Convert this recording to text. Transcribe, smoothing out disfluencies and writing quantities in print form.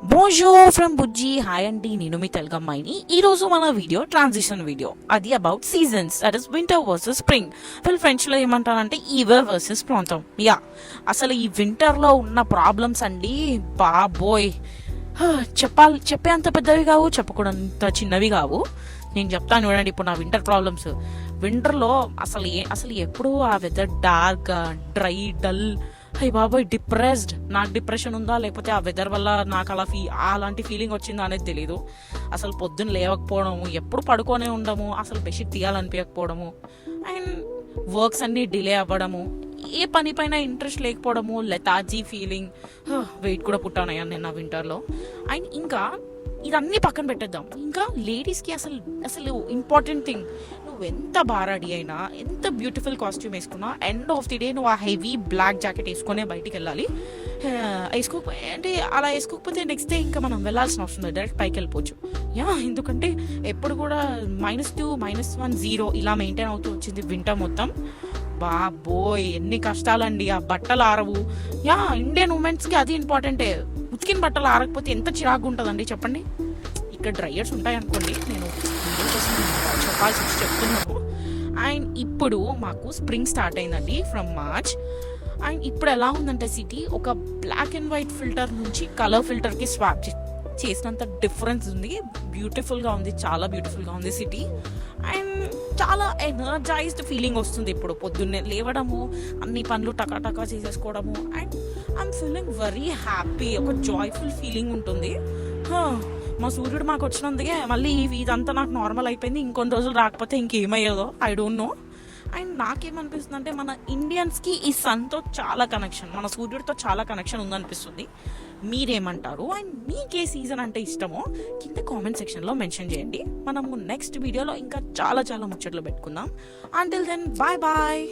బోన్జోర్ from Bujji. Hi అండి, నేను మీ తెలుగమ్మాయిని. ఈరోజు మన వీడియో ట్రాన్సిషన్ వీడియో. అది about seasons, that is winter versus spring. వీళ్ళు ఫ్రెంచ్లో ఏమంటారంటే ఈవర్ వర్సెస్ ప్రాంతం. అసలు ఈ వింటర్లో ఉన్న ప్రాబ్లమ్స్ అండి బాబోయ్, చెప్పేంత పెద్దవి కావు, చెప్పకూడంత చిన్నవి కావు. నేను చెప్తాను చూడండి ఇప్పుడు నా వింటర్ ప్రాబ్లమ్స్. వింటర్లో అసలు ఎప్పుడు ఆ వెదర్ డార్క్, డ్రై, డల్, అయ్యి బాబాయ్ డిప్రెస్డ్. నాకు డిప్రెషన్ ఉందా లేకపోతే ఆ వెదర్ వల్ల నాకు అలాంటి ఫీలింగ్ వచ్చిందా అనేది తెలీదు. అసలు పొద్దున్న లేవకపోవడము, ఎప్పుడు పడుకొనే ఉండము, అసలు బెడ్షీట్ తీయాలనిపించకపోవడము, అండ్ వర్క్స్ అన్నీ డిలే అవ్వడము, ఏ పని పైన ఇంట్రెస్ట్ లేకపోవడము, లెథార్జీ ఫీలింగ్, వెయిట్ కూడా పుట్టానయ్యా నేను నా వింటర్లో. అండ్ ఇంకా ఇదన్నీ పక్కన పెట్టేద్దాం. ఇంకా లేడీస్కి అసలు ఇంపార్టెంట్ థింగ్, నువ్వు ఎంత బాగా రెడీ అయినా, ఎంత బ్యూటిఫుల్ కాస్ట్యూమ్ వేసుకున్నా, ఎండ్ ఆఫ్ ది డే నువ్వు ఆ హెవీ బ్లాక్ జాకెట్ వేసుకునే బయటికి వెళ్ళాలి. అలా వేసుకోకపోతే నెక్స్ట్ డే ఇంకా మనం వెళ్ళాల్సిన అవసరం లేదు, డైరెక్ట్ పైకి వెళ్ళిపోవచ్చు. ఎందుకంటే ఎప్పుడు కూడా -2, -1, 0 ఇలా మెయింటైన్ అవుతూ వచ్చింది వింటర్ మొత్తం. బాబోయ్ ఎన్ని కష్టాలండి, ఆ బట్టలు ఆరవు. ఇండియన్ ఉమెన్స్కి అది ఇంపార్టెంటే. ఉతికిన బట్టలు ఆరకపోతే ఎంత చిరాకు ఉంటుందండి చెప్పండి. ఇక్కడ డ్రైయర్స్ ఉంటాయనుకోండి, నేను వీడియో కోసం చెప్పాల్సి వచ్చి చెప్తున్నాను. అండ్ ఇప్పుడు మాకు స్ప్రింగ్ స్టార్ట్ అయిందండి ఫ్రమ్ మార్చ్. అండ్ ఇప్పుడు ఎలా ఉందంటే సిటీ ఒక బ్లాక్ అండ్ వైట్ ఫిల్టర్ నుంచి కలర్ ఫిల్టర్కి స్వాప్ చేసినంత డిఫరెన్స్ ఉంది. బ్యూటిఫుల్గా ఉంది, చాలా బ్యూటిఫుల్గా ఉంది సిటీ. అండ్ చాలా ఎనర్జైజ్డ్ ఫీలింగ్ వస్తుంది ఇప్పుడు పొద్దున్నే లేవడము, అన్ని పనులు టకాటకా చేసేసుకోవడము. And I'm feeling very happy, ఒక జాయ్ఫుల్ ఫీలింగ్ ఉంటుంది. మా సూర్యుడు మాకు వచ్చినందుకే మళ్ళీ ఇదంతా నాకు నార్మల్ అయిపోయింది. ఇంకొన్ని రోజులు రాకపోతే ఇంకేమయ్యేదో ఐ డోంట్ నో. అండ్ నాకేమనిపిస్తుంది అంటే మన ఇండియన్స్కి ఈ సన్తో చాలా కనెక్షన్, మన సూర్యుడితో చాలా కనెక్షన్ ఉందనిపిస్తుంది. మీరేమంటారు? అండ్ మీకే సీజన్ అంటే ఇష్టమో కింద కామెంట్ సెక్షన్లో మెన్షన్ చేయండి. మనము నెక్స్ట్ వీడియోలో ఇంకా చాలా చాలా ముచ్చట్లు పెట్టుకుందాం. Until then bye bye.